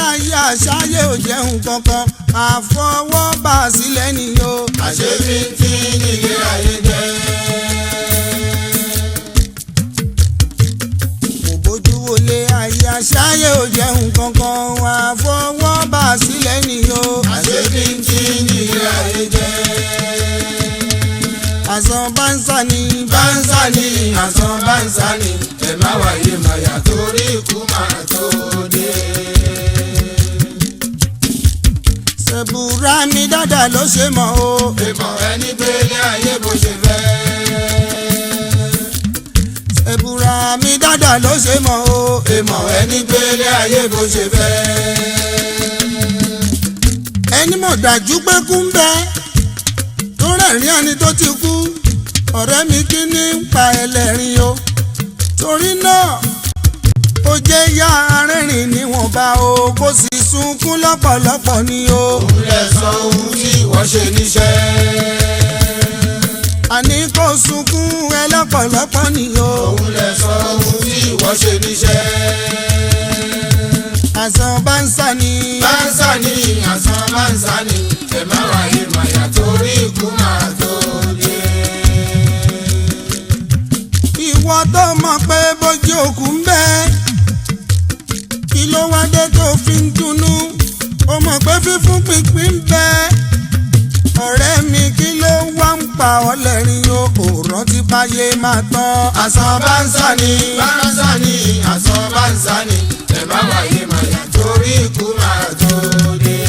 ayé àṣàyè ò jẹun kankan àfọwọ́bà sílẹ̀ nìyó. àṣebí tí nílé ayé jẹ́. kò bójú wọlé ayé àṣàyè ò jẹun kankan àfọwọ́bà sílẹ̀ nìyó. àṣebí tí nílé ayé jẹ́. àsán bánsá ni bánsá ni àsán bánsá ni ẹ má wáyé màyà torí ikú máa tó dé. ṣẹ̀bùrà mi dáadáa ló ṣe mọ̀ o. èmọ̀ ẹni gbélé ayé bó ṣe fẹ́. ṣẹ̀bùrà mi dáadáa ló ṣe mọ̀ o. èmọ̀ ẹni gbélé ayé bó ṣe fẹ́. ẹni mọ̀ dájú pé kú ń bẹ tó rẹ̀rín ẹni tó ti kú ọ̀rẹ́ mi kí ní ń pa ẹlẹ́rìn o. torí náà ó jẹ́ yá arẹ́rìn níwọ̀nba o kó sì sunkún lọ́pọ̀lọpọ̀ ni o. òun lè sọ ohun tí wọ́n ṣe níṣẹ́. àní kó sunkún ẹ lọ́pọ̀lọpọ̀ ni o. òun lè sọ ohun tí wọ́n ṣe níṣẹ́. àsán bánsá ni bánsá ni àsán bánsá ni ẹ má wáyé màyà torí ikú máa tó dé. ìwọ tó mọ̀ pé bójú òkú ń bẹ kí ló wá dé tó fi ń dunnú ó mọ̀ pé fífún pínpín ń bẹ ọ̀rẹ́ mi kí ló wá ń pa ọ́ lẹ́rìn o ò rántí báyé máa tán. àsán bánsá ni bánsá ni àsán bánsá ni ẹ má wáyé màyà torí ikú máa tó dé.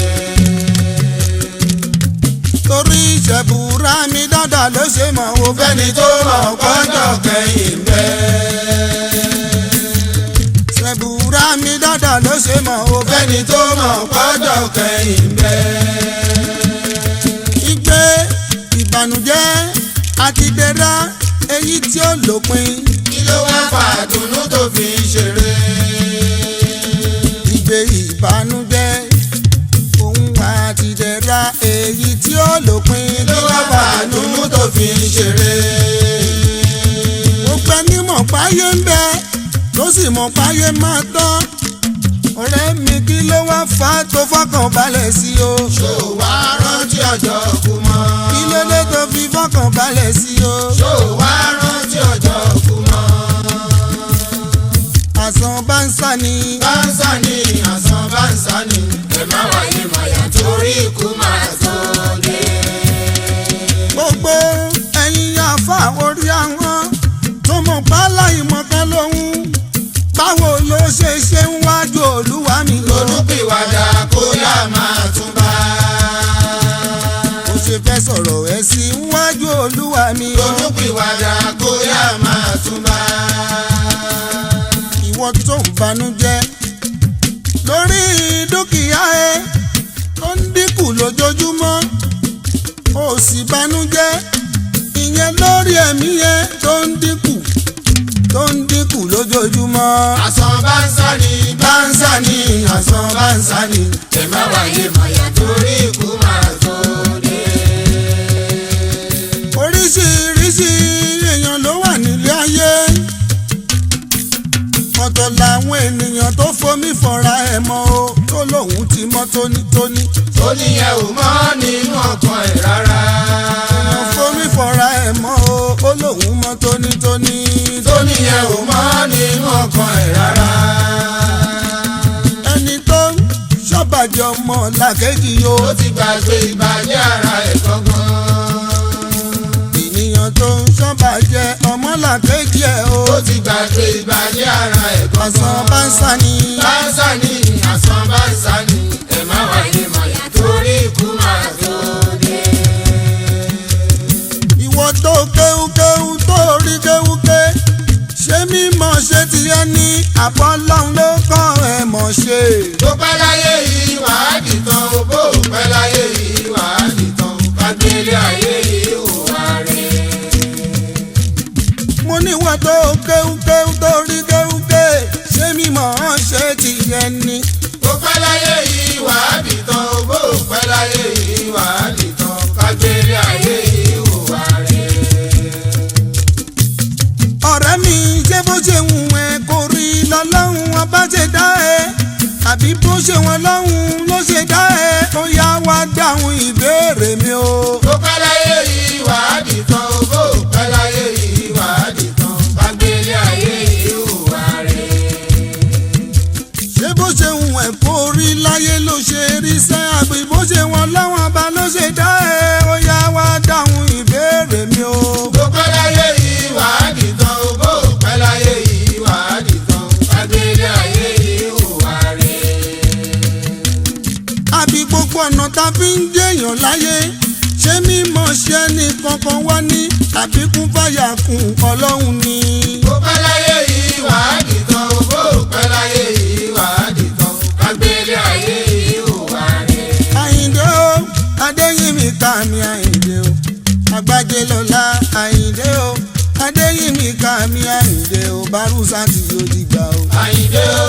torí ìṣẹ̀bùrà mi dáadáa ló ṣe mọ̀ o fẹ́ni tó mọ̀ kọ́jọ́ kẹ́yìn bẹ́ẹ̀. ìṣẹ̀bùrà mi dáadáa ló ṣe mọ̀ o fẹ́ni tó mọ̀ kọ́jọ́ kẹ́yìn bẹ́ẹ̀. ìgbé ìbànújẹ́ àti ìdẹ̀ra èyí tí ó lópin. kí ló wá fà dùnnú tó fi ń ṣeré. ìgbé ìbànújẹ́ òun àti ìdẹ̀ra èyí tí ó lópin. kí ló wá fà dùnnú tó fi ń ṣeré. ó pẹ́ ní mọ̀ páyé ń bẹ tó sì mọ̀ páyé máa tán. ọ̀rẹ́ mi kí ló wá fà á tó fọkàn balẹ̀ sí o. ṣó wá rántí ọjọ́ kú mọ́. kí ló dé tó fi fọkàn balẹ̀ sí o. ṣó wá rántí ọjọ́ kú mọ́. àsán bánsá ni bánsá ni àsán bánsá ni ẹ má wáyé màyà torí ikú máa tó dé. gbogbo ẹ̀yin àfa orí àwọn tó mọ̀ pálá ìmọ̀kan lóhun báwo ló ṣe ṣe ń wájú olúwa mi lọ. olùpìwàdà kó yá máa tún bá. ó ṣe fẹ́ sọ̀rọ̀ ẹ̀ sí wájú olúwa mi lọ. olùpìwàdà kó yá máa tún bá. ìwọ tó ń banújẹ́ lórí dúkìá ẹ tó ń dínkù lójoojúmọ́ ó sì banújẹ́ ìyẹn lórí ẹ̀mí ẹ tó ń dínkù lójoojúmọ́. àsán bánsá ni bánsá ni àsán bánsá ni ẹ má wáyé màyà torí ikú máa tó dé. oríṣiríṣi èèyàn ló wà nílé ayé ọ̀tọ̀ làwọn ènìyàn tó fomi fọ̀ra ẹ̀ mọ́ o tó lóun ti mọ́ tónítóní. tó níyẹn ò mọ́ nínú ọkàn ẹ̀ rárá. èèyàn fomi fọ̀ra ẹ̀ mọ́ o ó lóun mọ́ tónítóní. tó níyẹn ò mọ́ nínú ọkàn ẹ̀ rárá. ẹni tó ń ṣọ́bàjẹ́ ọmọ làkejì o. ó ti gbàgbé ìbàjẹ́ ara ẹ̀ gangan. ènìyàn tó ń ṣọ́bàjẹ́ ọmọ làkejì ẹ̀ o. ó ti gbàgbé ìbàjẹ́ ara ẹ̀ gangan. àsán bánsá ni bánsá ni àsán bánsá ni ẹ má wáyé màyà torí ikú máa tó dé. ìwọ tó kéwúkéwú tó rí kéwúké ṣé mímọ̀ ṣe ti ẹni àbọ́lọ́hún ló kọ́ ẹ mọ̀ ṣe. tó pẹ́ láyé yìí wàá dìtàn o bó pẹ́ láyé yìí wàá dìtàn o kágbélé ayé yìí ò wá rẹ̀. mo níwọ̀ tó kéwúkéwú tó rí kéwúké ṣé mímọ̀ ṣe ti ẹni. tó pẹ́ láyé yìí wàá dìtàn o bó pẹ́ láyé yìí wàá dìtàn kágbélé ayé yìí ò wá rẹ̀. ọ̀rẹ́ mi ṣé bó ṣe wù ẹ́ kò rí lọ́lọ́run ọba ṣe dá ẹ àbí bó ṣe wọn lọ́hùn ló ṣe dá ẹ ó yá wá dáhùn ìbéèrè mi o. bó pẹ́ láyé yìí wàádìí tán bó pẹ́ láyé yìí wàádìí tán gbàgbélé ayé yìí hùwà rẹ̀. ṣé bó ṣe hùn ẹ̀ kó rí láyé ló ṣe rí sẹ́ àbí bó ṣe wọn láwọn ọba ló ṣe dá ẹ ó yá wá dáhùn ìbéèrè mi o. bó pẹ́ láyé yìí wàádìí tán bó pẹ́ láyé yìí wàádìí tán gbàgbélé ayé yìí hùwà rẹ̀. àbí gbogbo ọ̀nà tá a fi ń jẹ́yàn láyé ṣé mímọ̀ ṣe ní kankan wá ní tàbí kún fàyà kún ọlọ́run ni. bó pẹ́ láyé yìí wàádìí tán bó pẹ́ láyé yìí wàádìí tán gbàgbélé ayé yìí hùwà rẹ̀. Àyìndé o Adéyìnmí Kàmí Àyìndé o Àgbájé lọ́lá Àyìndé o Adéyìnmí Kàmí Àyìndé o Bárúsátì yóò dìgbà o. Àyìndé o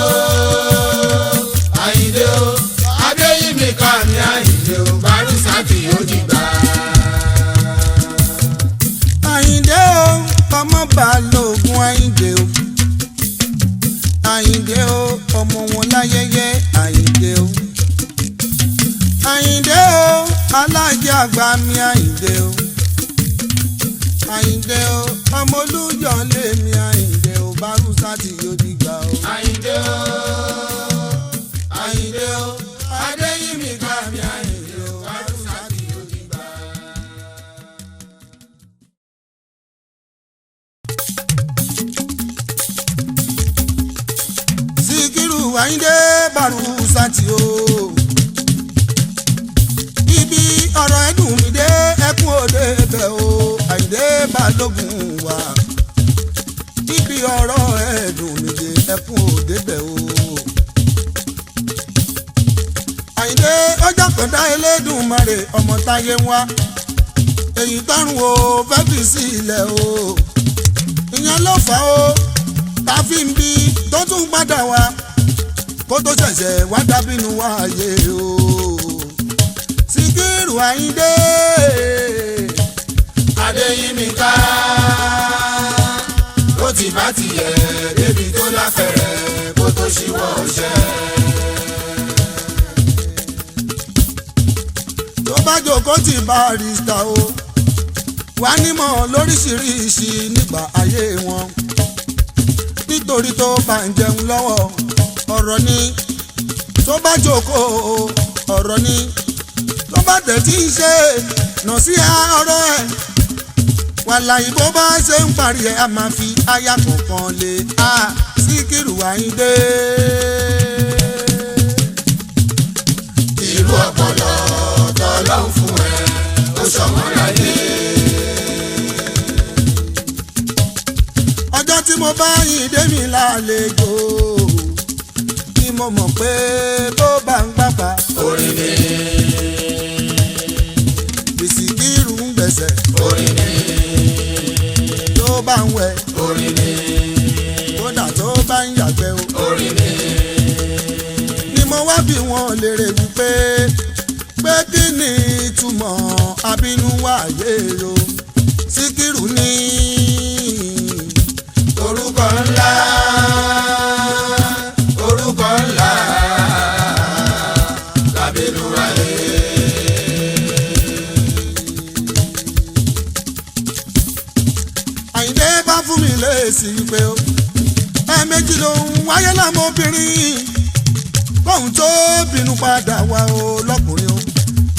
Àyìndé o Adéyìnmí Kàmí Àyìndé o Bárúsátì yóò dìgbà. Àyìndé o ọmọ Balógun Àyìndé o Àyìndé o ọmọ wọn láyẹyẹ Àyìndé o Àyìndé o alájẹ àgbà mi Àyìndé o Àyìndé o ọmọ Olúyọ̀lé mi Àyìndé o Bárúsátì yóò dìgbà o. Àyìndé o Àyìndé o Adéyìnmí Kàmí Àyìndé o Bárúsátì yóò dìgbà. Síkírù Àyìndé Bárúsátì o. Ibi ọ̀rọ̀ ẹ̀dùn mi dé ẹkún òde bẹ̀ o Àyìndé Balógun wa. Ibi ọ̀rọ̀ ẹ̀dùn mi dé ẹkún òde bẹ̀ o. Àyìndé ọjọ́ kan dá Elédùmarè ọmọ táyé wá. Èyí tọ́run o fẹ́ fi sí ilẹ̀ o. Ìyẹn ló fà ó tá a fi ń bí tó tún padà wá kó tó ṣẹ̀ṣẹ̀ wá dábìnú wáyé o. Síkírù Àyìndé Adéyìnmí ká ó ti bá tiẹ̀ débi tó láfẹ̀rẹ̀ kó tó ṣíwọ́ ọṣẹ́. tó bá jókòó ti Barrister o wà nímọ̀ lóríṣiríṣi nígbà ayé wọn nítorí tó bá ń jẹun lọ́wọ́ ọ̀rọ̀ ni tó bá jókòó ọ̀rọ̀ ni tó bá tẹ̀tí ń ṣe nà sí ọ̀rọ̀ ẹ̀ wàláhì bó bá ṣe ń parí ẹ̀ a máa fi aya kọ̀ọ̀kan lé a Síkírù Àyìndé. irú ọpọlọ tọ́lọ́hun fún ẹ ó ṣọ̀wọ́n láyé. ọjọ́ tí mo bá Àyìndé mi lálejò ni mo mọ̀ pé tó bá ń gbàgbà orin ni Síkírù ń gbẹ̀sẹ̀ orin ni tó bá ń wẹ̀ orin ni kódà tó bá ń yàgbẹ́ o. orin ni ni mo wá bí wọn léèrè wípé pé kí ni ìtumọ̀ abínú wáyé o. Síkírù ní orúkọ ńlá orúkọ ńlá lábẹ́nu ayé. Àyìndé bá fún mi léèsì wípé o ẹ̀ẹ̀mejì lòun wáyé lọ́mọbìnrin kóhun tó bínú padà wá o lọ́kùnrin o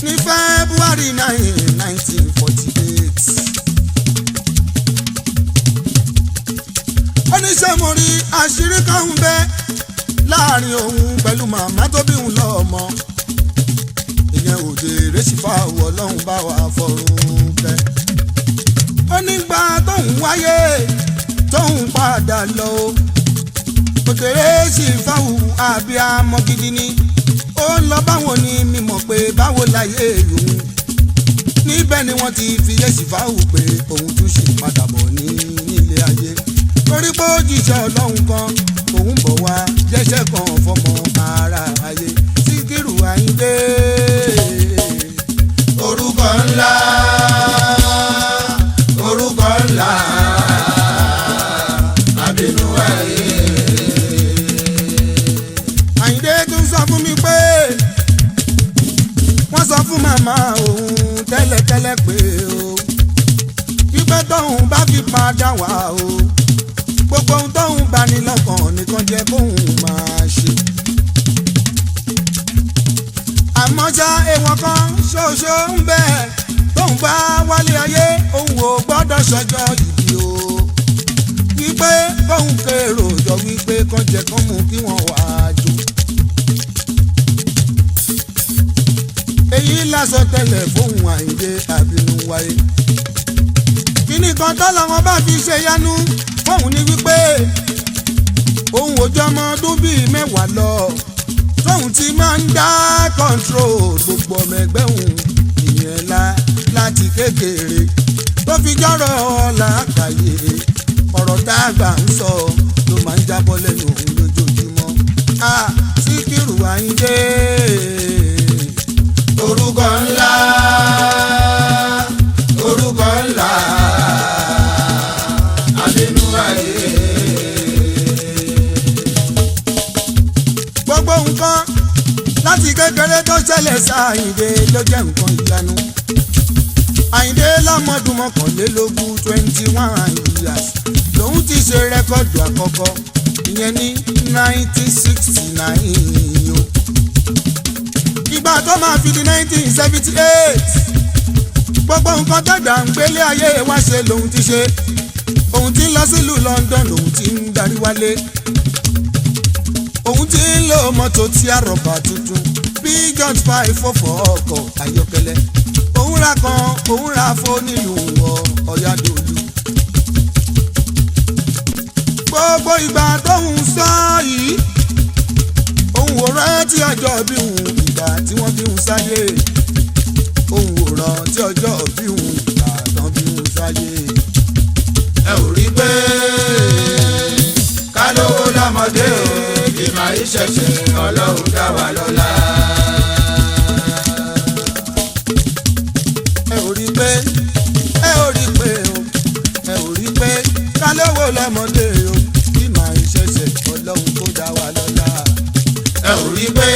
ní February 9, 1948. oníṣẹ́ mo rí àṣírí kan ń bẹ láàrin òun pẹ̀lú màmá tó bí òun lọ́mọ ìyẹn òde rẹ́sífà wọ ọlọ́run bá wà fọ̀run kẹ́. ó nígbà tóun wáyé tóun padà lọ òde rẹ́sífà wù abiyamọ gidi ni ó lọ báwo ni mímọ̀ pé báwo láyé lòun níbẹ̀ ni wọ́n ti fi rẹ́sífà wù pé òun tún ṣe padà bọ̀ ní ilé ayé torí pé ó jíṣẹ́ ọlọ́run kan òun bọ̀ wá jẹ́ṣẹ́ kan fọmọ ara ayé Síkírù Àyìndé. orúkọ ńlá orúkọ ńlá abínú ayé. Àyìndé tún sọ fún mi pé fẹ́lẹ́ pé o pípẹ́ tóun bá fi padà wá o gbogbo ohun tóun bá ní lọ́kàn nìkan jẹ́ kóun máa ṣe. àmọ́ ṣá èèwọ̀n kan ṣoṣo ń bẹ tóun bá wálé ayé òun ò gbọ́dọ̀ ṣọjọ́ ìbí o wípé kóun kérò jọ wípé kán jẹ kán mú kí wọ́n wá jò. èyí lásán tẹ́lẹ̀ fóun Àyìndé àbínú wáyé. kíní kan tọ́lọ́ wọn bá fi ṣe yánú fóun ní wípé òun ò jọmọ ọdún bíi mẹ́wàá lọ tóun ti máa ń dá control gbogbo ọmọ ẹgbẹ́ òun ìyẹn láti kékeré tó fi jọ́rọ̀ làákàyè ọ̀rọ̀ tá a gbà ń sọ ló máa ń jábọ́ lẹ́nu òun lójoojúmọ́. Síkírù Àyìndé orúkọ ńlá àbínú ayé. gbogbo nǹkan láti kékeré tó ṣẹlẹ̀ sí Àyìndé ló jẹ́ nǹkan ìyanu. Àyìndé lọ́mọdún mọ́kànlélógún 21 years lòun ti ṣe rẹ́kọ̀dù àkọ́kọ́ ìyẹn ní 1969 o. ìgbà tó máa fi di 1978 gbogbo nǹkan tẹ̀dá ń gbélé ayé wá ṣe lòun ti ṣe. òun ti ń lọ sílùú London lòun ti ń darí wálé. òun ti ń lo mọ́tò tí a rọ̀bà tuntun bí John 544 ọkọ̀ ayọ́kẹ́lẹ́. òun ra kan òun ra fóònù Ọ̀yádòlú. gbogbo ìgbà tóun sọ yìí òun ò rántí ọjọ́ bí òun ìgbà tí wọ́n bí òun sáyé. òun ò rántí ọjọ́ bí òun ìgbà tán bí òun sáyé. ẹ ò rí pé ká lówó lọ́mọdé o kì máa ń ṣẹ̀ṣẹ̀ Ọlọ́run dá wa lọ́lá. ẹ ò rí pé ká lówó lọ́mọdé o kì máa ń ṣẹ̀ṣẹ̀ Ọlọ́run tó dá wa lọ́lá. ẹ ò rí pé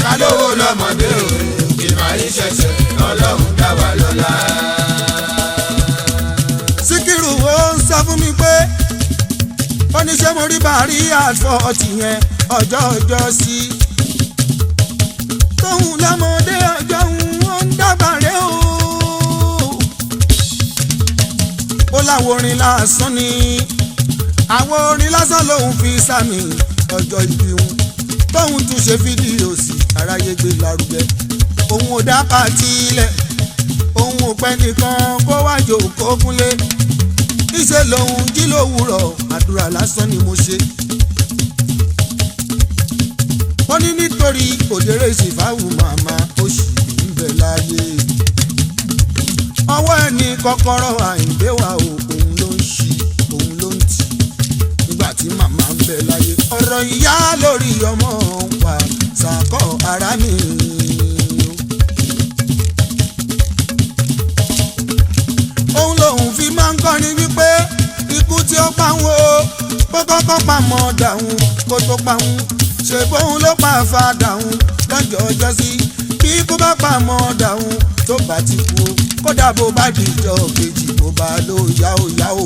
ká lówó lọ́mọdé o kì máa ń ṣẹ̀ṣẹ̀ Ọlọ́run dá wa lọ́lá. Síkírù ó ń sọ fún mi pé ó ní ṣé mo rí bàárí àfọ̀tì yẹn ọjọ́ sí. tóun lọ́mọdé ọjọ́ ó ń dábàárẹ̀ o. ó láwọn orin lásán ni àwọn orin lásán lòun fi sàmì ọjọ́ ìbí wọn tóun tún ṣe fídíò sí aráyé gbé lárugẹ. òun ò dá pàtí ilẹ̀ òun ò pẹ́ nìkan kó wá jókòó kúnlé. ìṣe lòun jí lówùrọ̀ àdúrà lásán ni mo ṣe. wọ́n ní nítorí òdèrè ìṣèfáwù màmá ó sì ń bẹ láyé. ọwọ́ ẹni kọ́kọ́rọ́ Àyìndé wa o òun ló ń ṣí òun ló ń tì nígbà tí màmá ń bẹ láyé. ọ̀rọ̀ ìyá lórí ọmọ wa ṣàkọ́ ara mi. òun lòun fi máa ń kọrin wípé ikú tí ó pa ń wo kó kọ́kọ́ pa mọ́ dàhùn kó tó pa ń ṣe bóun ló pa fàdàhùn lọ́jọ́ ọjọ́ sí bí ikú bá pa mọ́ dàhùn tó bá ti kú kódà bó bá dìjọ́ kejì bó bá ló yá ó yá ó.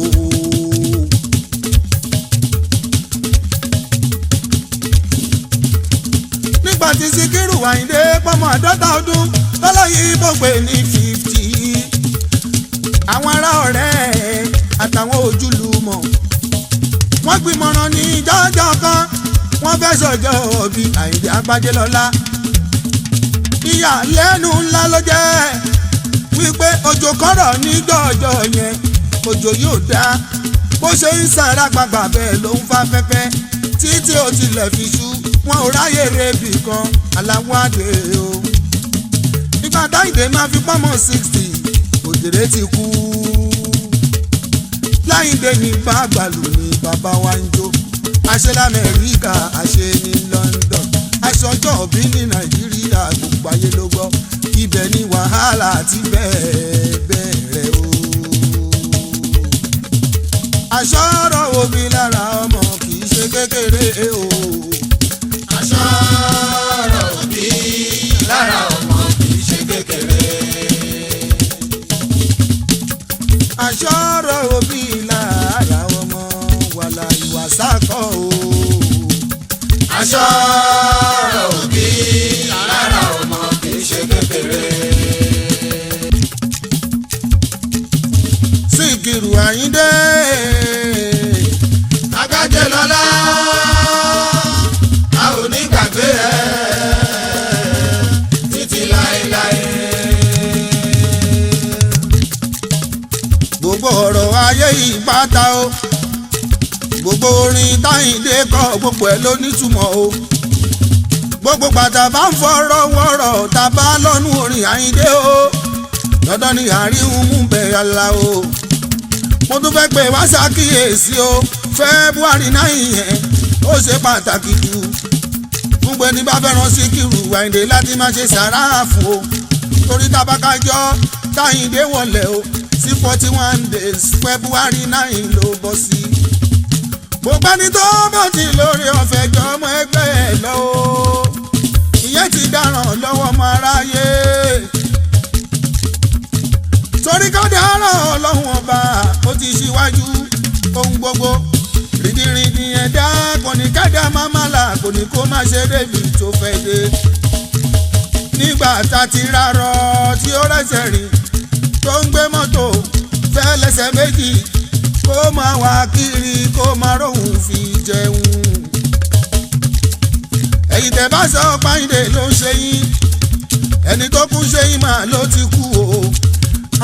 nígbà tí Síkírù Àyìndé pọ́mọ 50 ọdún tọ́lọ́yìn bó pè ní 50 àwọn ará ọ̀rẹ́ àtàwọn ojúlùmọ̀ wọ́n gbìmọ̀ràn ní jọ́jọ́ kan wọ́n fẹ́ sọ̀jọ́ òbí Àyìndé Agbájélọ́lá. ìyàlẹ́nu ńlá ló jẹ́ wípé òjò kọ́rọ̀ ní jọ́jọ́ yẹn òjò yóò dá bó ṣe ń sàrà gbàgbà bẹ́ẹ̀ ló ń fa fẹ́fẹ́ títí ó tilẹ̀ fi ṣú wọn ò ráyè rebì kan aláwọ̀ àdé o. ìgbà táyìndé máa fi pọ́nmọ́ 60 òdèrè ti kú. Láyìndé ní bàgbàlù ní bàbá wa ń jó àṣẹ l'Amẹ́ríkà àṣẹ ní London aṣọjọ́ òbí ní Nàìjíríà gbogbo ayé ló gbọ́ ibẹ̀ ni wàhálà ti bẹ̀rẹ̀ o. àṣọrọ̀ òbí lára ọmọ kì í ṣe kékeré o. àṣọrọ̀ òbí lára ọmọ kì í ṣe kékeré. Síkírù Àyìndé. Àgbájé lọ́lá a ò ní gbàgbé ẹ títí láéláé. Gbogbo ọ̀rọ̀ ayé yìí pátá o, gbogbo orin t'Àyìndé kọ gbogbo ẹ̀ ló nítumọ̀ o. Gbogbo pàtà bá ń fọ̀rọ̀ wọ̀rọ̀ tá a bá lọ́nu orin Àyìndé o, dandan ni àríhun mú bẹ̀rẹ̀ la o. Mo tún fẹ́ pé wá ṣàkíyèsí o, February 9 yẹn ó ṣe pàtàkì jù. Gbogbo ẹni bá fẹ́ràn Síkírù Àyìndé láti máa ṣe sàráà fún o, torí tábàkájọ́ t'Àyìndé wọlé o sí 41 days February 9 ló bọ́ sí. Gbogbo ẹni tó bọ̀ tí lórí ọ̀fẹ́ jọ ọmọ ẹgbẹ́ ẹ̀ lọ o, ìyẹn ti dáràn lọ́wọ́ ọmọ aráyé. Torí ká dáràn Ọlọ́run ọba ó ti ṣíwájú ohun gbogbo. Rìndìrìndì ẹ̀dá kò ní kẹ́dá mámàlà kò ní kó má ṣe débi tó fẹ́ dé. Nígbà tá ti rárọ̀ tí ó rẹ̀sẹ̀ rìn tó ń gbé mọ́tò fẹ́ lẹ́sẹ̀ méjì kó máa wá kiri kó máa róhùn fi jẹun. Ẹ̀yin tẹ́ bá sọ Àyìndé ló ń ṣe yín, ẹni tó kú ṣe yín mà ló ti kú o.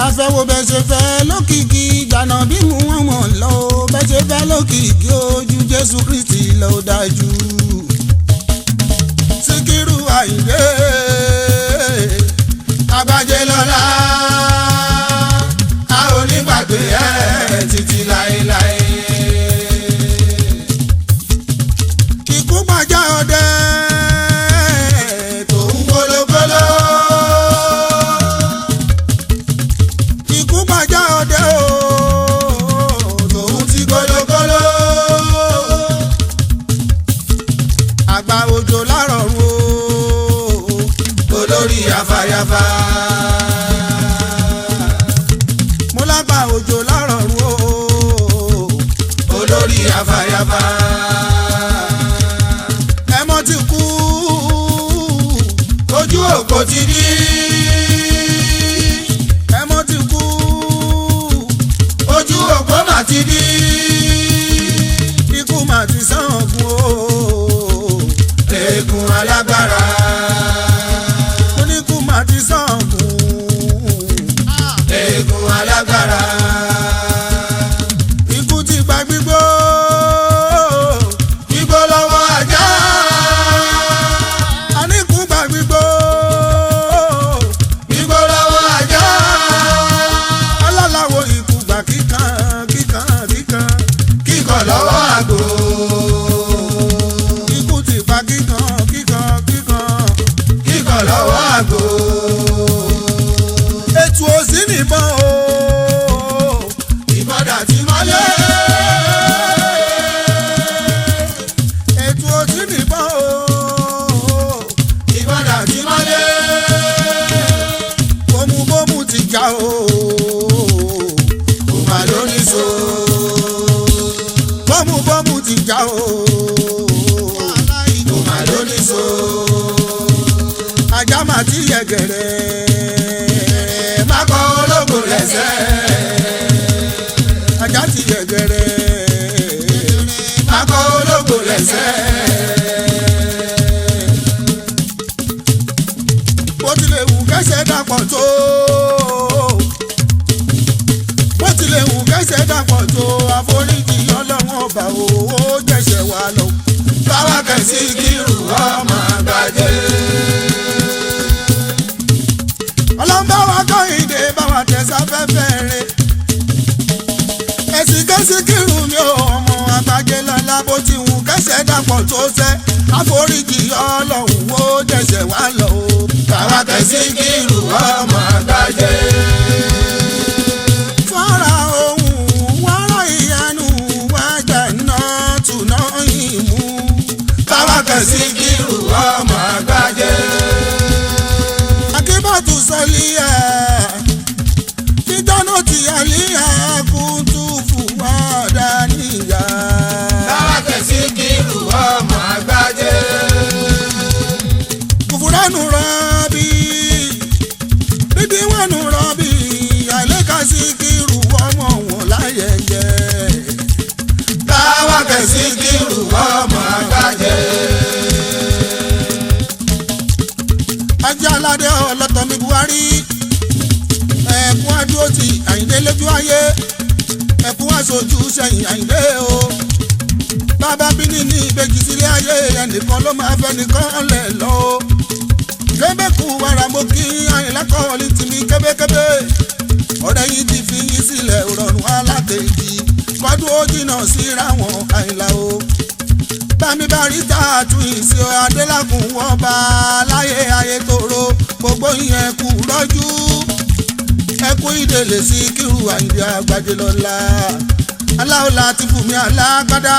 Afẹ́wo bẹ́ẹ̀ ṣe fẹ́ lókìkí gbànà bí mú wọn mọ̀ lọ bẹ́ẹ̀ ṣe fẹ́ lókìkí ojú Jésù Kristi ló dájú. Síkírù Àyìndé Àgbájé lọ́lá a ò ní gbàgbé ẹ títí láéláé. Ikú pàjá ọdẹ tó ń kólókóló. Ikú pàjá ọdẹ o tó ń ti kólókóló. àgbà òjò lárọ̀rùn o olórí afáyáfá. mo lágbà òjò lárọ̀rùn o olórí afáyáfá. ẹmọ ti kú ojú òpó ti dí. ẹmọ ti kú ojú òpó mà ti dí. ikú mà ti sàngùn o eégún alágbára. oníkú mà ti sàngùn eégún alágbára. ikú ti gba gbígbó Igbó lọ́wọ́ ajá. àníkú gba gbígbó Igbó lọ́wọ́ ajá. alálàwo ikú gbà kíkan kíkan kíkan Kíkọ̀ lọ́wọ́ àgbò. ikú ti gba kíkan kíkan kíkan Kíkọ̀ lọ́wọ́ àgbò. ètò òsì nìbọn o Ìbọ̀dà ti mọ́lé. ètò òsì nìbọn o Ìbọ̀dà ti mọ́lé. bómúbómú ti já o Kò má lóní so. bómúbómú ti já o Kò má lóní so. ajá mà ti yẹgẹrẹ Má kọ ológo lẹ́sẹ̀. ajá ti yẹgẹrẹ Má kọ ológo lẹ́sẹ̀. bó tilẹ̀ wù kẹ́sẹ̀ dàpọ̀ tó bó tilẹ̀ wù kẹ́sẹ̀ dàpọ̀ tó àforíjì Ọlọ́run ọba o ó jẹ̀ṣẹ̀ wá lọ. Báwa kẹ̀ Síkírù ọmọ Àgbájé. Ọlọ́run bá wa Àyìndé bá wa tẹ̀sáfẹ́fẹ́ rẹ̀ ẹ̀sìn ké Síkírù mi ò ọmọ Àgbájé lọ́la bó ti wù kẹ́sẹ̀ dàpọ̀ tó sẹ́ àforíjì Ọlọ́run ó jẹ̀ṣẹ̀ wá lọ. Báwa kẹ̀ Síkírù ọmọ Àgbájé. Fọ́ra ohun wọ́rọ̀ ìyanu wájà náà tùnà ìmú. Báwa kẹ̀ Síkírù ọmọ Àgbájé. Akíbọ̀tù sọlíyà títọ́nù tí àlíyà kún tún fún wọ́ọ̀dà níyà. Báwa kẹ̀ Síkírù ọmọ Àgbájé. Kùfùránù rọ́bì bíbí wẹ́nu rọ́bì àìlẹ́ka Síkírù ọmọ wọn lá. aládé ọlọ́tọ̀ mi Buhari ẹ̀kún adúró ti Àyìndé lójú ayé ẹ̀kún aṣojú sẹ́yìn Àyìndé o bàbá bíní ní ìbejì sílé ayé ẹnìkan ló máa fẹ́ nìkan lẹ̀ lọ o kébékù wàrà mo kí Àyìnlá Kọ́lí tìmí kébékébé ọ̀rẹ́ yìí ti fi yín sílẹ̀ rọrùn alákejì kọ́dún ó jìnnà síra wọn Àyìnlá o bámi bá rí tààtù ìsì Adélàkùn wọn bá láyé ayé tòrò gbogbo ìyẹn kù rọ́jú ẹkú ìdèlè sí kírù Àyìndé àgbàjẹ lọ́la aláwòlá ti fún mi alágbádá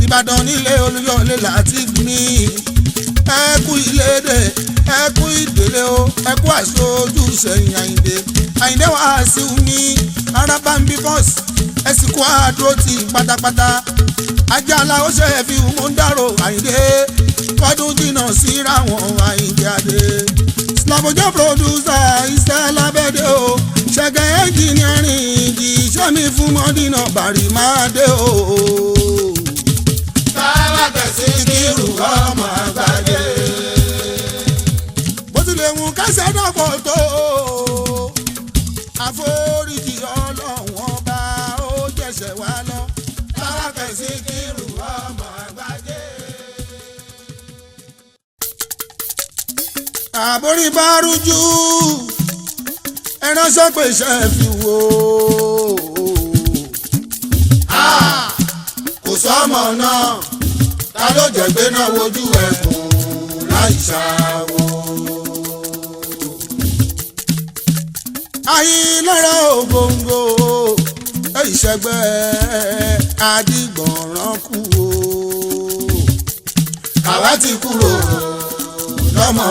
Ìbàdàn nílé Olúyọ̀lé láti fún mi ẹkú ìlédè ẹkú ìdèlè o ẹkú àṣojú sẹ́yìn Àyìndé Wàsíù mi arábàmbí bọ́ọ̀sì ẹ̀sìnkú àdúró ti pátápátá Àjàlá ó ṣe fi mú dárò Àyìndé kọ́dún jìnnà síra wọn Àyìndé adé Slabojo producer iṣẹ́ lábẹ́dẹ́ o ṣẹ̀gẹ̀ engineering di iṣẹ́ mi fún mọ́dínà bàrí máa dé o. bàbá tẹ̀sí kírù ọmọ àgbàdé. bó tilẹ̀ mú kẹsẹ̀ dọ̀pọ̀ tó àforíjì Ọlọ́run ọba ó jẹ̀ṣẹ̀ wá lọ. bàbá tẹ̀sí kírù ọmọ àgbàdé. àbórí bá rújú ẹran sọpẹ iṣẹ́ fi wò kò sọ́mọ náà ta ló jẹ́ gbé náà wojú ẹkùn láì ṣàwò. Àyìnlára Ògòǹgò ìṣẹ́gbẹ́ Adígbọ̀nrán kú o àwa ti kúrò lọ́mọ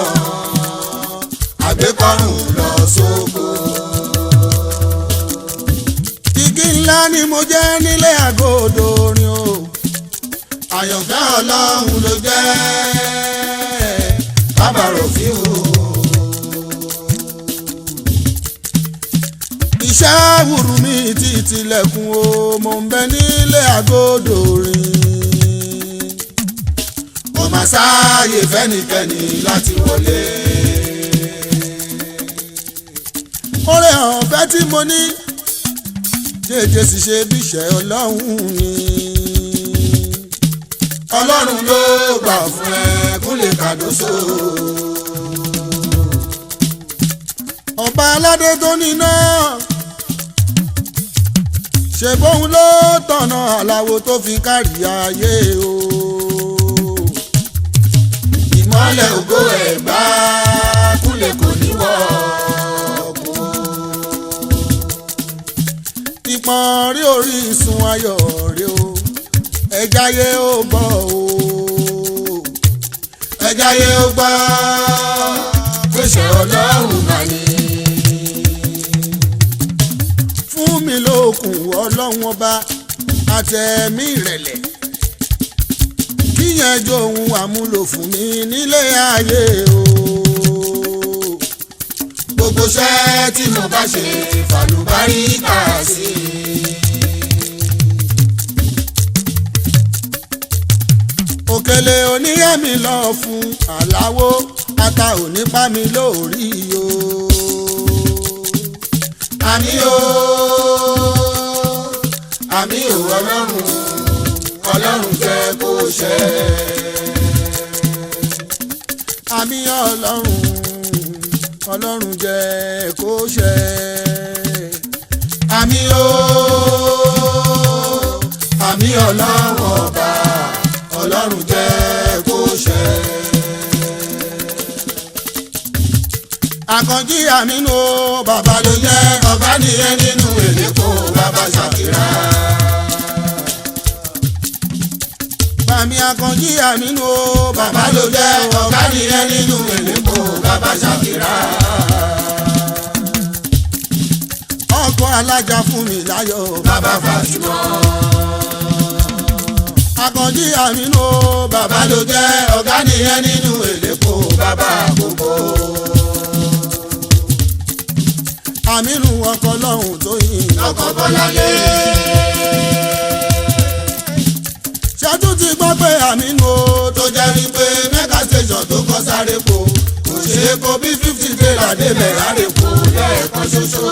àgbékọ́rùn lọ sóko. igi ńlá ni mo jẹ́ nílé àgọ́dọ̀ orin o àyànfẹ́ Ọlọ́run ló jẹ́ kábàárò fíwò. iṣẹ́ wùrù mi ti tilẹ̀kùn o mo ń bẹ nílé àgọ́dọ̀ orin kò má sáàyè fẹ́nikẹ́ni láti wọlé. oore ọ̀fẹ́ tí mo ní jẹ́jẹ́ sì ṣe bíṣẹ́ Ọlọ́run ni Ọlọ́run ló gbà fún ẹ Kúnlé Kàdóso. ọba aládé tó níná ṣe bóun ló tọ̀nà àlàwo tó fi kárí ayé o ìmọ́lẹ̀ ògo Ẹ̀gbá Kúnlé kò ní wọ̀ ọ̀kú. ìpọ́n rí orísun ayọ̀ rí o ẹ̀jáyé ó gbọ́ o ẹ̀jáyé ó gbọ́ pèsè Ọlọ́run mà ní. fún mi lókun Ọlọ́run ọba àtẹ̀mí ìrẹ̀lẹ̀ kíyẹn jó ohun àmúlò fún mi nílé ayé o. gbogbo iṣẹ́ tí mo bá ṣe fàlùbáríkà sí. òkèlè oníyẹ̀mí lọ fún àláwó ata òní bá mi lórí o. àmì o àmì o Ọlọ́run jẹ́ kó ṣẹ. àmì Ọlọ́run jẹ́ kó ṣẹ. àmì o àmì Ọlọ́run ọba Ọlọ́run jẹ́ kó ṣẹ. Àkànjí Àmínú bàbá ló jẹ́ ọba nìyẹn nínú èlékò bàbá Ṣàkírà. bàmí Àkànjí Àmínú bàbá ló jẹ́ ọba nìyẹn nínú èlékò bàbá Ṣàkírà. ọkọ alájà fún mi láyọ̀ bàbá Fàtímọ̀. Àkànjí Àmínú bàbá ló jẹ́ ọ̀gá nìyẹn nínú èlékò bàbá àkókò. Àmínú ọkọ lọ́hùn tó yìn ọkọ̀ Bọ́láńlé. ṣáájú ti gbọ́ pé Àmínú tó jẹ́ wípé mẹ́ta station tó kọ́ sáré po kò ṣe kó bí 50 tẹ́lá débẹ̀ àrèkò lẹ́ẹ̀kan ṣoṣo.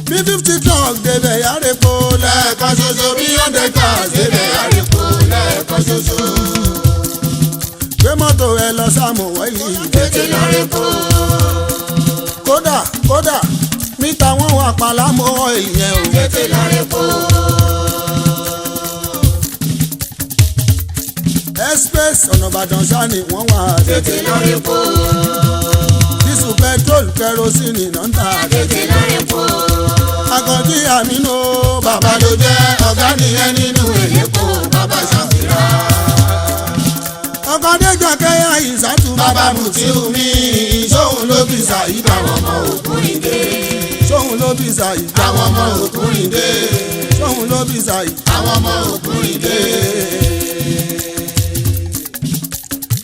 bí 50 truck débẹ̀ àrèkò lẹ́ẹ̀kan ṣoṣo bí 100 cars débẹ̀ àrèkò lẹ́ẹ̀kan ṣoṣo. gbé mọ́tò ẹ lọ sámúwọ́ yìí tètè lọ rèkó. kódà mítà wọn wà pàlámọ́ ìyẹn o. tètè lọ rèkó. express ọ̀nà Ìbàdàn sani wọ́n wà. tètè lọ rèkó. dísù petrol kẹrosínì náà ń tà. tètè lọ rèkó. Àkànjí Àmínú bàbá ló jẹ́ ọ̀gá nìyẹn nínú èlépo bàbá ṣàfihàn. ọkọ̀déjọ kẹ́yà ìsàtú bàbá Mutiu mi sóhun ló bí Saheed àwọn ọmọ Ògúnrìndé. sóhun ló bí Saheed àwọn ọmọ Ògúnrìndé. sóhun ló bí Saheed àwọn ọmọ Ògúnrìndé.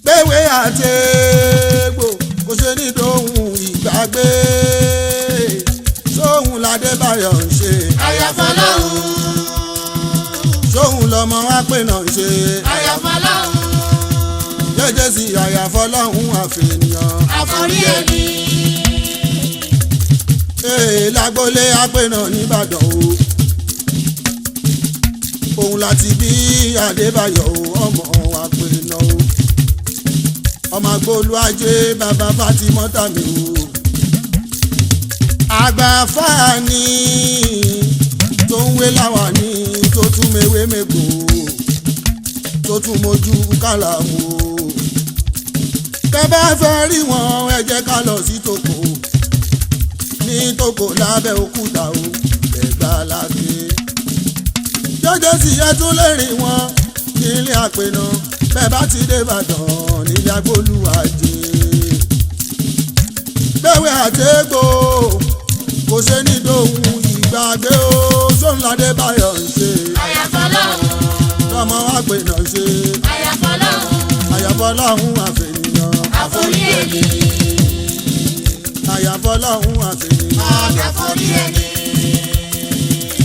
gbéwé àti egbò kò ṣe ní tòun ìgbàgbé sóhun ládébáyọ̀ ń ṣe. àyàfọ́lọ́hún. sóhun lọmọ apẹ̀nà ń ṣe. àyàfọ́lọ́hún. jẹ́jẹ́ sí àyàfọ́lọ́hún àfẹnìyàn. àforí ẹni. lágbólé apẹ̀nà nìbàdàn o. òun láti bí Adébáyọ̀ o ọmọ apẹ̀nà o. ọmọ agbóolú ajé bàbá Fátímọ́tà mi o. àgbà fáàní tó ń wé láwàní tó tún mewé mego tó tún mojú kálàmù o. tẹ́ bá fẹ́ rí wọn ẹ jẹ́ ká lọ sí Tòkò ní Tòkò lábẹ́ òkúta o Ẹ̀gbá Láké. jẹ́jẹ́ sì yẹ tún lè rí wọn nílé àpènà bẹ́ẹ̀ bá ti dé Ìbàdàn nílé agbóolú ajé. gbéwé àtẹ́gbò kò ṣe ní dòun ìgbàgbé o sóńládé báyọ̀ ń ṣe. àyàfọ́lọ́hún. lọ́mọ àpènà ṣe. àyàfọ́lọ́hún. àyàfọ́lọ́hún àfẹnìyàn. àforí ẹni. àyàfọ́lọ́hún àfẹnìyàn. àforí ẹni.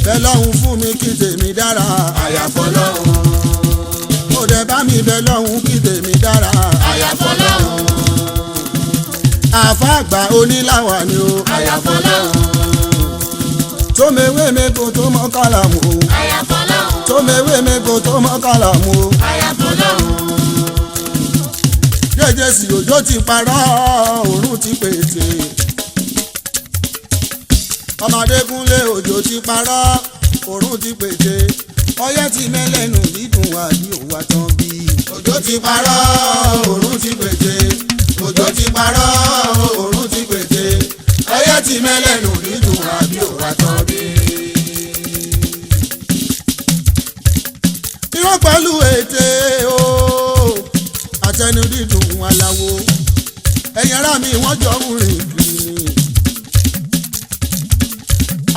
bẹ́ẹ̀ lọ́hún fún mi kí tèmi dára. àyàfọ́lọ́hún. ó dẹ̀ bá mi bẹ́ẹ̀ lọ́hún kí tèmi dára. àyàfọ́lọ́hún. àfa àgbà oníláwà ni o. àyàfọ́lọ́hún. tó mewé mego tó mọ́ kálàmù o. àyàfọ́lọ́hún. tó mewé mego tó mọ́ kálàmù o. àyàfọ́lọ́hún. jẹ́jẹ́ sí òjò ti parọ́ òórùn ti pèsè. ọmọdékúnlé òjò ti parọ́ òórùn ti pèsè. ọyẹ́ ti mẹ́lẹ́nu dídùn àbí òwà tán bí. òjò ti parọ́ òórùn ti pèsè. òjò ti parọ́ òórùn ti pèsè. ọyẹ́ ti mẹ́lẹ́nu dídùn àbí òwà tán bí. irọ́ pẹ̀lú ète o àtẹnu dídùn aláwo ẹ̀yìn ara mi wọ́n jọ ń rìn kiri ni.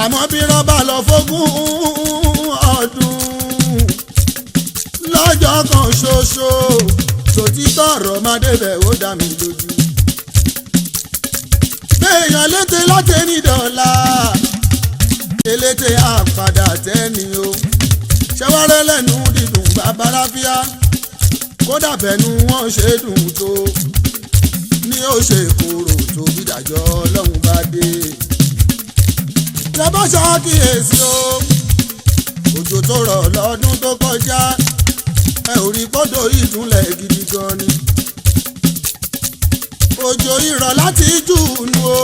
àmọ́ bí rọ́bà lọ fógún ọdún lọ́jọ́ kan ṣoṣo tòtítọ́ ọ̀rọ̀ máa débẹ̀ ó dá mi lójú. béèyàn létè láti ní dọ́là elétè àpàdà tẹ́ni o ṣẹ́wárẹ́ lẹ́nu dídùn bàbá láfíà kódà bẹ́nu wọ́n ṣe dùn tó ní ó ṣe kúrò tó bídàjọ́ ọlọ́run bá dé. tẹ bá ṣàkíyèsí o òjò tó rọ̀ lọ́dún tó kọjá ẹ ò rí pọ́dọ̀ ìdúnlẹ̀ gidi gan ni. òjò ìrọ̀ láti júùnù o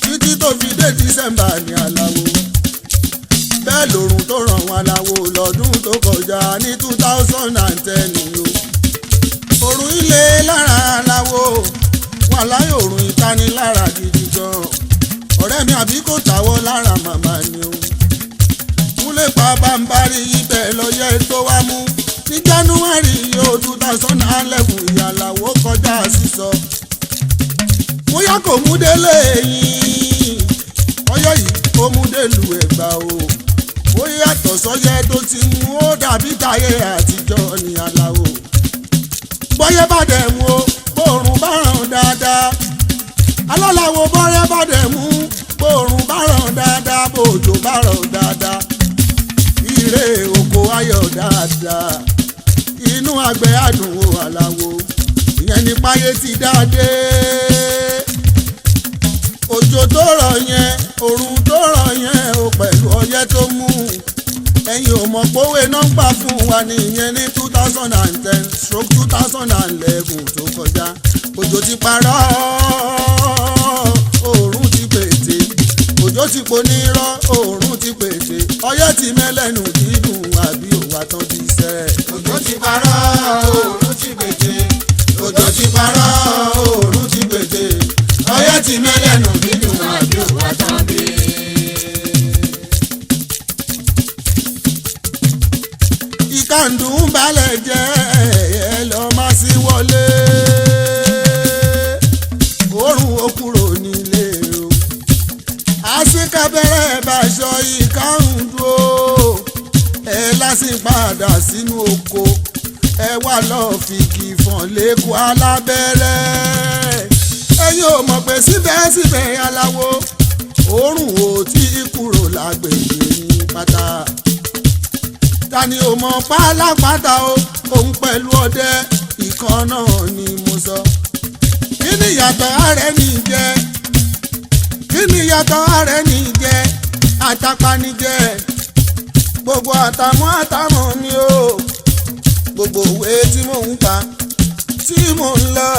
títí tó fi dé dísẹ́mbà ní aláwo bẹ́ẹ̀ lòrùn tó ràn wọn aláwo lọ́dún tó kọjá ní 2010 o. òrùn ilé lára aláwo wọn láyé òrùn ìtanilára gidi gan ọ̀rẹ́ mi àbí kò táwọ́ lára màmá ni o. múlẹ̀ pa bámbárí ibẹ̀ lọ́yẹ́ tó wá mú ní January 2011 ìyàlàwó kọjá sísọ. bóyá kò mú délé yín ọyọ́ yìí kò mú délùú Ẹ̀gbá o. bóyá yàtọ̀ sọ́yẹ́ tó ti mú ó dàbí táyé àtijọ́ ní aláwo. bọ́yẹ́ bá dẹ̀ mú o bóòrùn bá ràn dáadáa. alálàwo bọ́yẹ́ bá dẹ̀ mú bóòrùn bá ràn dáadáa bòjò bá ràn dáadáa. ire oko ayọ̀ dáadáa inú àgbẹ̀ àdùn o aláwo. ìyẹn ní páyé ti dáadé. Òjò tó rọ̀ yẹn òrùn tó rọ̀ yẹn o pẹ̀lú ọyẹ́ tó mú ẹ̀yin ò mọ̀ pòwe nọ́mbà fún wa nìyẹn ní 2010/2011 tó kọjá. Òjò ti parọ́ òòrùn ti pètè, òjò ti ponírọ́ òòrùn ti pètè, ọyẹ́ ti mẹ́lẹ́nu dídùn àbí òwà tán ti sẹ́. Òjò ti parọ́ òòrùn ti pètè, òjò ti parọ́ òòrùn ti pètè, ọyẹ́ ti mẹ́lẹ́nu dídùn àbí òwà tán bí. Ìkàndùn balẹ̀ jẹ́ ẹ lọ má sí wọlé, òórùn ó kúrò nílé o. Àsìkò bẹ̀rẹ̀ bàṣọ ìkàndùn o, ẹ lásìn padà sínú oko, ẹ wá lọ́ọ́ fi kì í fọ̀n lẹ́kọ̀ọ́ alábẹ́rẹ́. Ẹ̀yin ò mọ̀ pé síbẹ̀síbẹ̀ aláwo òórùn ò tí kúrò lágbègbè ní pátá. Tani ò mọ̀ pálápátá o, òun pẹ̀lú ọdẹ ìkan náà ni mo sọ. Kí ni ìyàtọ̀ ààrẹ ní jẹ́? Kí ni ìyàtọ̀ ààrẹ ní jẹ́? Àtàpanijẹ́ gbogbo àtàmọ́ mi o. Gbogbo òwe tí mò ń pa, tí mò ń lọ,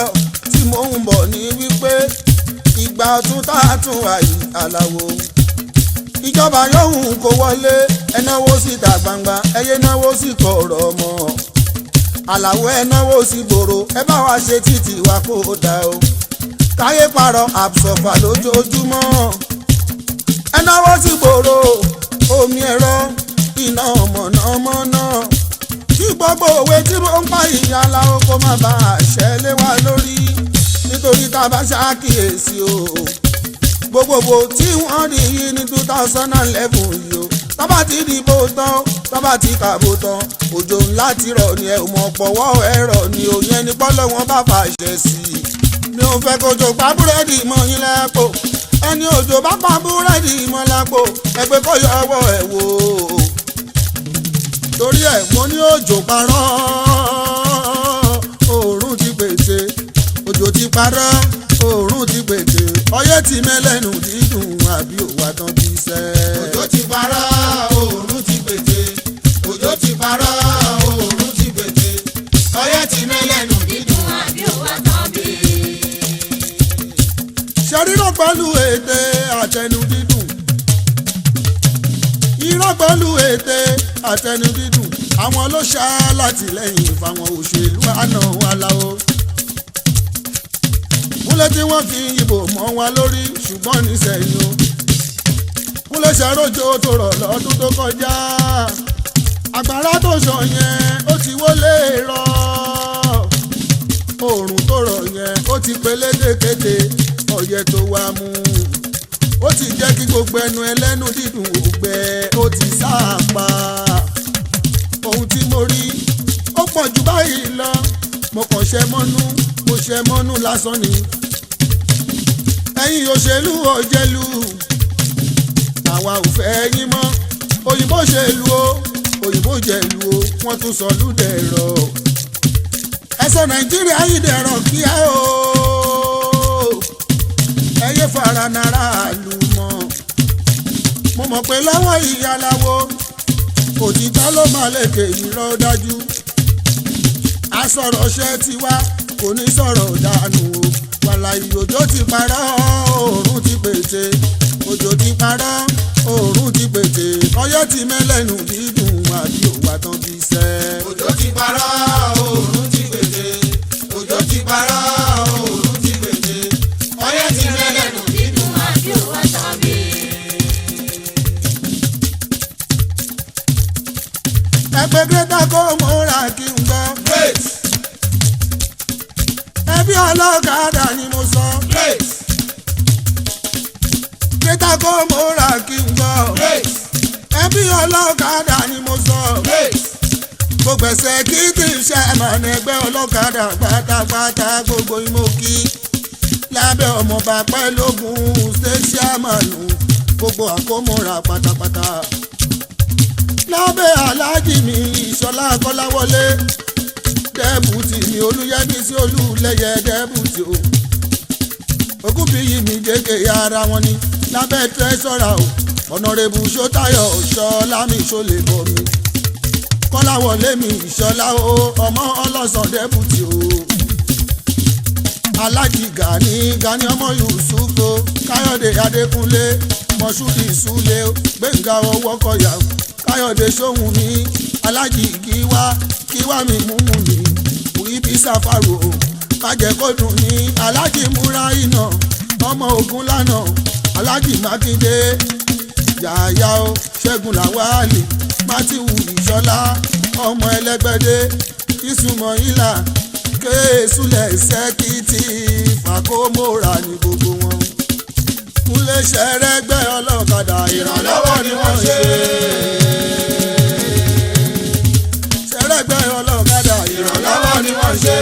tí mò ń bọ̀ ní wípé ìgbà ọ̀tún tá a tún wà yìí aláwo. Ìjọba yóò kó wọlé ẹ náwó síta gbangba, ẹyẹ náwó sí kọ̀rọ̀ ọmọ. Àlàó ẹ náwó sí gbòòrò, ẹ bá wa ṣe títì wa kó dá o. Káyé parọ́ àbùsọ̀fà lójoojúmọ́. Ẹ náwó sí gbòòrò, omi ẹ̀rọ, iná mọ̀nàmọ́ná. Kí gbogbo òwe tí mo ń pa ìyá aláwo kó má bá àṣẹ lé wa lórí. Nítorí tá a bá ṣàkíyèsí o. Gbogbogbò tí wọ́n rí yìí ní 2011 yìí o. Tọ́ba ti dìbò tán, tọ́ba ti kàbò tán, òjò ńlá ti rọ̀ ni ẹ ò mọ̀ pọ̀wọ́ ẹ̀rọ ni òun yẹn ní pọ́lọ́ wọn bá fàṣẹ sí i. Mi ò fẹ́ kójò pa búrẹ́dì mọ́ yín lápò, ẹni òjò bá pa búrẹ́dì mọ́ lápò, ẹgbẹ́ kó yọ ọwọ́ ẹ̀ wò. Torí ẹ̀ mo ní òjò parọ́ òòrùn ti pèsè, òjò ti parọ́ òòrùn ti pèsè, ọyẹ́ ti mẹ́lẹ́nu dídùn àbí òwà tán ti sẹ́. Òjò ti parọ́ òòrùn ti pèsè, òjò ti parọ́ òòrùn ti pèsè, ọyẹ́ ti mẹ́lẹ́nu dídùn àbí òwà tán bí. Ṣẹ́rírọ̀ pẹ̀lú ète àtẹnu dídùn, irọ́ pẹ̀lú ète àtẹnu dídùn, àwọn ló ṣá látìlẹ́yìn fáwọn òṣèlú àná wa láwo. Kúnlé tí wọ́n fi ìbò mọ́ wa lórí ṣùgbọ́n nísẹ̀yìn o. Kúnlé ṣàrójò tó rọ̀ lọ́dún tó kọjá, àgbàrá tó ṣàn yẹn ó ti wọlé rọ̀, oòrùn tó rọ̀ yẹn ó ti pelédèkéde, ọyẹ́ tó wá mú ó ti jẹ́ kí gbogbo ẹnu ẹlẹ́nu dídùn ògbẹ ó ti sáàpá. Ohun tí mo rí ó pọ̀ jù báyìí lọ, mo kàn ṣẹ́ mọ́nú, mo ṣẹ́ mọ́nú lásán ni. Ẹ̀yin òṣèlú òjèlú àwa ò fẹ́ yín mọ́, òyìnbó ṣèlú o, òyìnbó jẹ̀lú o, wọ́n tún sọ lúdẹ̀rọ̀. Ẹ sọ Nàìjíríà yìí dẹ̀rọ̀ kíá o, ẹ yé fara nara lù mọ́. Mo mọ̀ pé lọ́wọ́ ìyáláwo òtítọ́ ló máa lékè irọ́ dájú. Asọ̀rọ̀ṣẹ́ tiwa kò ní sọ̀rọ̀ dànù o. Wàláhì òjò ti parọ́ òòrùn ti pèsè, òjò ti parọ́ òòrùn ti pèsè, ọyẹ́ ti mẹ́lẹ́nu dídùn àbí òwà tán fi sẹ́. Òjò ti parọ́ òòrùn ti pèsè, òjò ti parọ́ òòrùn ti pèsè, ọyẹ́ ti mẹ́lẹ́nu dídùn àbí òwà tán bí. Ẹgbẹ́ Greta kó múra kí n gbọ́. Grace. Ẹbí ọlọ́kadà ni mo sọ. Grace. Greta kó múra kí n gbọ́. Grace. Ẹbí ọlọ́kadà ni mo sọ. Grace. Gbogbo ẹsẹ̀ kí tí ń ṣe àmọ̀nà ẹgbẹ́ ọlọ́kadà pátápátá gbogbo ìmọ̀kí. Lábẹ́ ọmọọba pẹ́lógún ṣẹ́ṣíàmọ̀nù gbogbo àkómọ́ra pátápátá. Lábẹ́ aláàjì mi Ìṣọ̀lá Kọ́láwọlé dẹ́bùtì mi olúyẹmí sí olúlẹ́yẹ dẹ́bùtì o. Ògúnbíyì mi jẹ́gẹ̀ ara wọn ni lábẹ́ tẹ́sọ̀rà o. Ọ̀nàrẹ́bù Ṣótáyọ̀ Ṣọlámi Ṣólébọ̀ mi. Kọ́láwọlé mi Ìṣọlá o ọmọ ọlọ́sàn dẹ́bùtì o. Alájì Gani ọmọ Yusufu Káyọ̀dé Adékúnlé Mọ̀ṣúdì Súlé Gbẹ̀ngà owó kọ̀yà Káyọ̀dé Ṣóhùnmí Alájì Kíwá mi múmú ni Muibi Sáfàrò májẹ̀kọ́dùn ní Alájì Múráìnà ọmọ Ògún lánà Alájì Mákindé Yàyà o Ṣẹ́gun Làwálì Mátíwù Ìṣọlá ọmọ Ẹlẹ́gbẹ́dé Ìsúnmọ̀ ìlà kéésùlẹ̀ sẹ́kìtì fàkómọ́ra ní gbogbo wọn. Kúnlé Ṣẹ̀rẹ́gbẹ́ ọlọ́kadà ìrànlọ́wọ́ ni wọ́n ṣe. Ṣẹ̀rẹ́gbẹ́ ọlọ́kadà ìrànlọ́wọ́ ni wọ́n ṣe.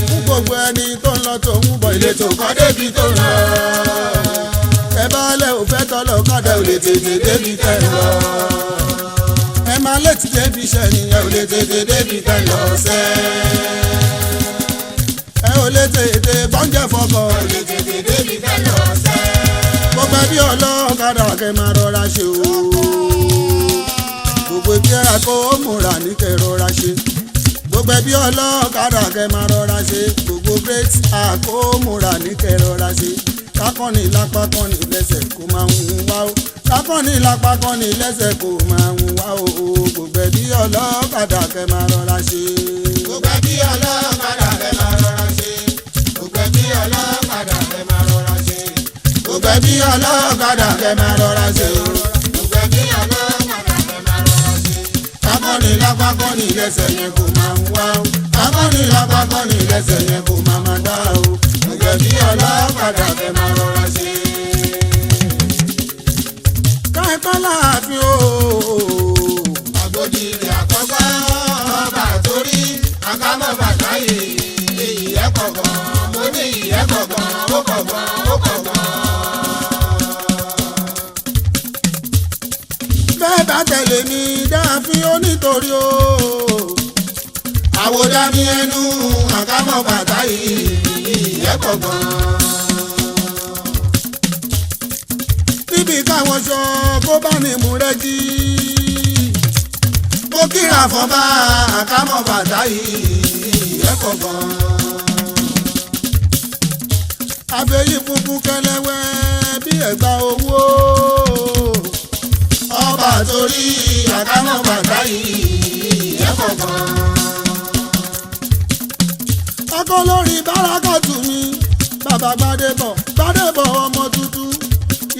Fún gbogbo ẹni tó ń lọ tó ń bọ̀ ìletò kan débi tó lọ. Ẹ bá lẹ̀ ò fẹ́ tọ́lọ́kadà ò lè tètè débi tẹ̀ lọ. Ẹ máa létí débi iṣẹ́ nìyẹn ò lè tètè débi tẹ̀ lọ sẹ́. Ẹ ò lè tètè bọ́njẹ́ fọkọ̀ ò lè tètè débi tẹ̀ lọ sẹ́. Gbogbo ẹbí ọlọ́kadà kẹ́ máa rọra ṣe o. Gbogbo ẹbí ẹ̀rà kó múra ní kẹ́ rọra ṣe. Gbogbo ẹbí ọlọ́kadà kẹ́ máa rọra ṣe. Gbogbo great àkómúra ní kẹ́ rọra ṣe. Kákọ́ni lápá kọ́ni lẹ́sẹ̀ kó máa ń wá o. Kákọ́ni lápá kọ́ni lẹ́sẹ̀ kó máa ń wá o. Gbogbo ẹbí ọlọ́kadà kẹ́ máa rọra ṣe. Gbogbo ẹbí ọlọ́kadà kẹ́ máa rọra ṣe. Gbogbo ẹbí ọlọ́kadà kẹ́ máa rọra ṣe. Gbogbo ẹbí ọlọ́kadà kẹ́ máa rọra ṣe. Gbogbo ẹbí ọlọ́kadà kẹ́ máa rọra ṣe. Kákọ́ni lápá kọ́ni lẹ́sẹ̀ yẹn kó máa ń wá o. Kákọ́ni lápá kọ́ni lẹ́sẹ̀ yẹn kó máa máa dá o. Gbogbo ẹbí ọlọ́kadà kẹ́ máa rọra ṣe. Káìpẹ́ láàfin o. Àgbòdìrì àkọ́kọ́ ọba torí àkámọ́ bàtà yìí ìyẹ́ kọ̀ọ̀kan mo ní ìyẹ́ kọ̀ọ̀kan ó kọ̀ọ̀kan ó kọ̀ọ̀kan. Bẹ́ẹ̀ bá tẹ̀lé mi dáàfin ó nítorí o. Àwòdà mi ẹnu àkámọ́ bàtà yìí ìyẹ́ kọ̀ọ̀kan. Níbi káwọn ṣọ kó bá ní mú rẹ́jí. Mo kíra fọ́nbà àkámọ́ bàtà yìí ìyẹ́ kọ̀ọ̀kan. Àfẹ́yí funfun kẹlẹ́wẹ́ bí ẹ̀gbà owó. Ọba torí àkámọ́ bàtà yìí ìyẹ́ kọ̀ọ̀kan. Ọkọ lórí Bárakàtù mi bàbá Gbádébọ̀ ọmọ tuntun.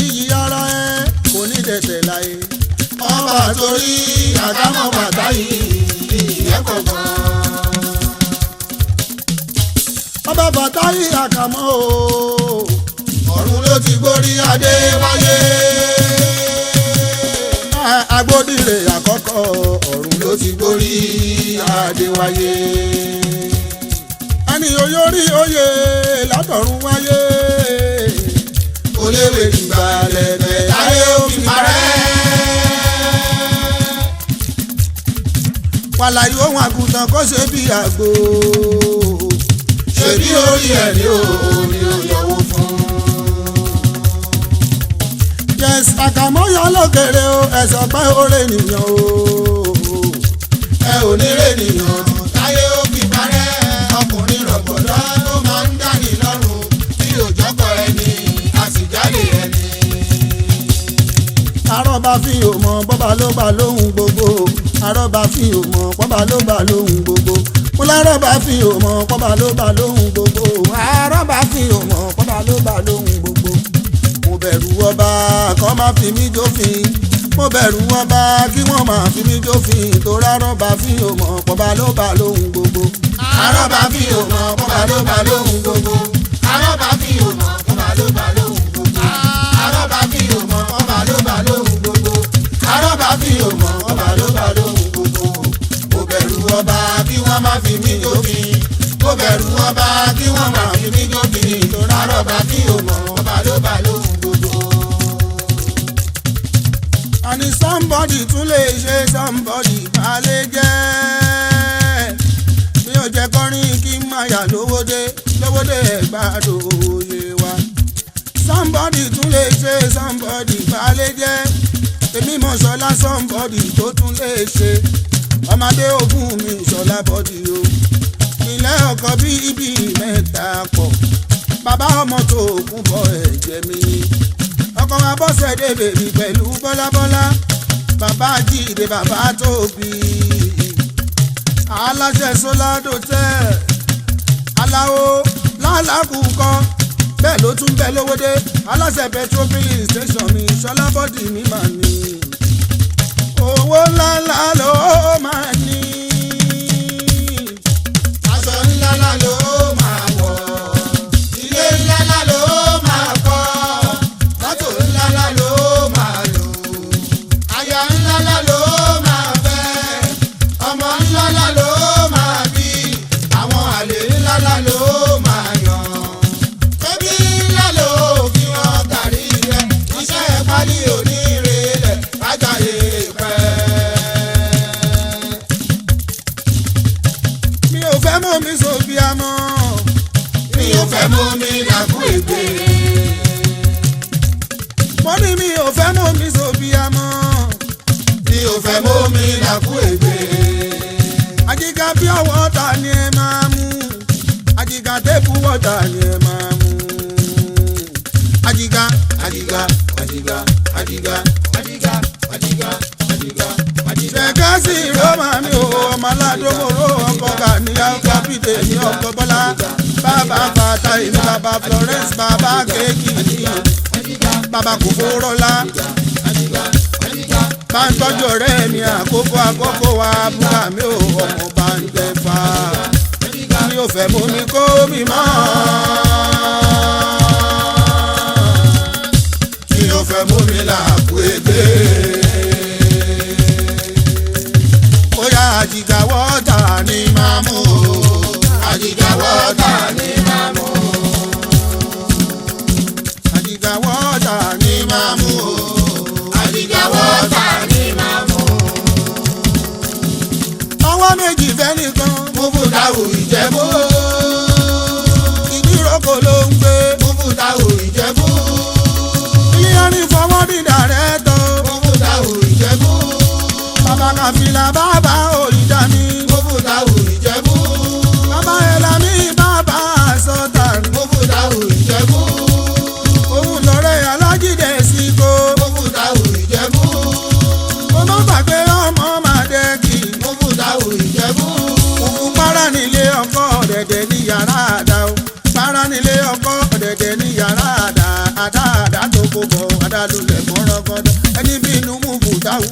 Iyì ara ẹ kò ní dẹ̀sẹ̀ láyé. Ọba torí àkámọ́ bàtà yìí ìyẹ́ kọ̀ọ̀kan. Ọba bàtà yìí àkàmọ́ o. Ọ̀run ló ti gbórí adé wáyé. Agbódìrè àkọ́kọ́ ọ̀run Ló ti gbórí adé wáyé. ẹni oyórí oyè látọ̀run wáyé. Kò léwé ìgbà lẹ̀bẹ̀ láyé ó fi parẹ́. Wàlàyé ohun àgùntàn kó ṣe bí àgbo. Ṣebí orí ẹ̀ ní òní òyọ̀wò fún. Yes, àkàmọ́yọ lókèrè o ẹ̀sọ̀ pé oore nìyàn o. Ẹ ò ní rè nìyàn táyé ó fi parẹ́. Ọkùnrin rọ̀gbọ̀dọ́ ló máa ń dání lọ́rùn bí òjọ́kọ̀ ẹni a sì jáde ẹni. Arọ́bá fi òmọ̀ bọ́bá ló bá lóhùn gbogbo. Arọ́bá fi òmọ̀ bọ́bá ló bá lóhùn gbogbo. Mo lárọ́bá fi òmọ̀ bọ́bá ló bá lóhùn gbogbo. Arọ́bá fi òmọ̀ bọ́bá ló bá lóhùn gbogbo. Mo bẹ̀rù ọba kọ́ máa fi mí jófin. Mo bẹ̀rù ọba kí wọ́n máa fi mí jófin. Torí arọ́bá fi òmọ̀ bọ́bá ló bá lóhùn gbogbo. Arọ́bá fi òmọ̀ bọ́bá ló bá lóhùn gbogbo. Arọ́bá fi òmọ̀ bọ́bá ló bá lóhùn gbogbo. Arọ́bá fi òmọ̀ bọ́bá ló bá lóhùn gbogbo. Arọ́bá fi òmọ̀ bọ́bá ló bá lóhùn gbogbo. Mo bẹ̀rù ọba kí wọ́n má fi mí jófin. Mo bẹ̀rù ọba kí wọ́n má fi mí jófin. Torí arọ́bá fi òmọ̀ bọ́bá ló bá lóhùn gbogbo. Àní somebody tún lè ṣe somebody balẹ̀ jẹ́. lóde ẹ̀gbádùn òye wa. somebody tún lè ṣe somebody balẹ̀ jẹ́ èmi mọ̀ ṣọlá somebody tó tún lè ṣe ọmọdé ogún mi ṣọlá bọ́dì o. ilé ọkọ bíbí mẹ́ta pọ̀ bàbá ọmọ tó kún bọ ẹ̀jẹ̀ mi ni ọkọ wa bọ́sẹ̀ dé bèbí pẹ̀lú bọ́lábọ́lá bàbá jíde bàbá tóbi aláṣẹ sóládò tẹ́ aláwo lálàkùkọ bẹ́ẹ̀ ló tún bẹ lówódé aláṣẹ petrol filling station mi ṣọlá bọ́dì mi mà ní owó ńláńlá ló máa ní aṣọ ńláńlá ló máa wọ̀ ilé ńláńlá ló máa kọ́ mọ́tò ńláńlá ló máa lò aya ńláńlá ló máa fẹ́ ọmọ ńláńlá ló máa bí àwọn àlè ńláńlá ló máa yàn bébí ńlá ló fi hàn tàrí rẹ̀ iṣẹ́ pálí oníire rẹ̀ ajáyé pẹ́. mi ò fẹ́ mọ́ mi sóbi àmọ́ mi ò fẹ́ mú mi làkú ìgbé. mo ní mi ò fẹ́ mọ́ mi sóbi àmọ́ mi ò fẹ́ mú mi làkú ìgbé. àjìgá bí ọwọ́ ta ni ẹ máa mú àjìgá tẹ́bù wọ́ta ni ẹ máa mú àjìgá Àjìgá àjìgá àjìgá àjìgá àjìgá àjìgá àjìgá. ṣẹ̀kẹ́ sí rọ́mà mi ò ọmọ aládùúgbò ọkọ̀ gàníyà kápítẹ̀ ní ọkọ̀ bọ́lá bàbá bàtà ìlú bàbá Florence bàbá kéèkì bàbá kòkòrọ́lá bá ń tọ́jú ọ̀rẹ́ mi àkókò wa búra mi ò ọmọ bá ń jẹ fa mi ò fẹ́ mú mi kó mi mọ́. mi ò fẹ́ mú mi làkú ìgbé. ó yá àjìgá wọ́tà ni máa mú o Àjìgá wọ́tà ni máa mú. àjìgá wọ́tà ni máa mú o. Àjìgá wọ́tà ni máa mú. ọwọ́ méjì fẹ́ nìkan Múbúdáwù Ìjẹ̀bú. ìdíròkò ló ń gbé Múbúdáwù Ìjẹ̀bú. ilé ní fọwọ́ dídà rẹ̀ tọ́ Múbúdáwù Ìjẹ̀bú. bàbá kàfìlà bàbá òrìṣà mi Múbúdáwù Ìjẹ̀bú. bàbá ẹ̀lámì bàbá sọ́tàn Múbúdáwù Ìjẹ̀bú. òun lọ́rẹ́ alájídé síkó Múbúdáwù Ìjẹ̀bú. mo má gbàgbé ọmọ màdẹ́kì Múbúdáwù Ìjẹ̀bú. òun para nílé ọkọ ọ̀dẹ̀dẹ̀ ní yàrá àdá o para nílé ọkọ ọ̀dẹ̀dẹ̀ ní yàrá àdá àdá tó kó bọ̀ adálulẹ̀ gbọ́rọ̀gọ́dọ̀ ẹni bínú mú bùtáwù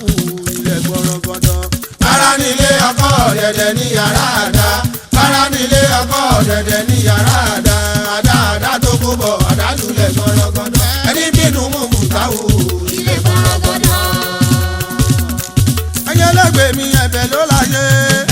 ilẹ̀ gbọ́rọ̀gọ́dọ̀. Para nílé ọkọ ọ̀dẹ̀dẹ̀ ní yàrá àdá. Para nílé ọkọ ọ̀dẹ̀dẹ̀ ní yàrá àdá. Àdá tó kó bọ̀ àdálulẹ̀ gbọ́rọ̀gọ́dọ̀. Ẹni bínú mú bùtáwù ilé gbọ́rọ̀gọ́dọ̀. ẹyẹ lẹ́gbẹ̀ẹ́ mi ẹ̀bẹ̀ ló láyé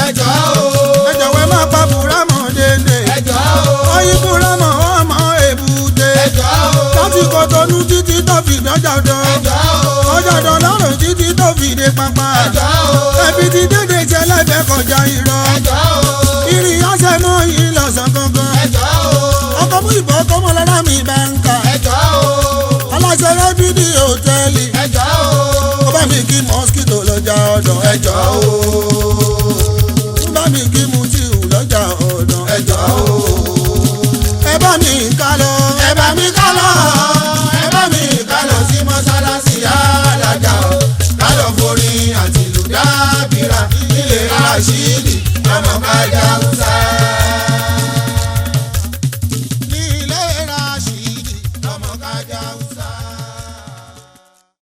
Ẹjọ́ o. ẹ jọ̀wọ́ má pa búrámọ̀ dédé Ẹjọ́ o. ọyìn búrámọ̀ ọmọ èbúté Ẹjọ́ o. láti Kòtónú títí tó fi dọ́jọ́dọ́ Ẹjọ́ o. ọjọ́dọ́ lọ́rùn títí tó fi dé pápá Ẹjọ́ o. ẹbí ti dédé jẹ lẹ́fẹ̀ẹ́ kọjá irọ́ Ẹjọ́ o. ìrìn ọ̀sẹ̀ mọ́ yìí lọ́sàn gangan Ẹjọ́ o. ọkọ̀ mú ìbọn kọ́mọ lára mi bá ń kà Ẹjọ́ o. aláṣẹ rẹ́bídì hòtẹ́ẹ̀lì Ẹjọ́ o. ó bá mi kí mọ́síkítò lọ́jà ọ̀dọ̀ Ẹjọ́ o. ó bá mi kí mutiu lọ́jà ọ̀dọ̀ Ẹjọ́ o. ẹ bá mi ká lọ Ẹ bá mi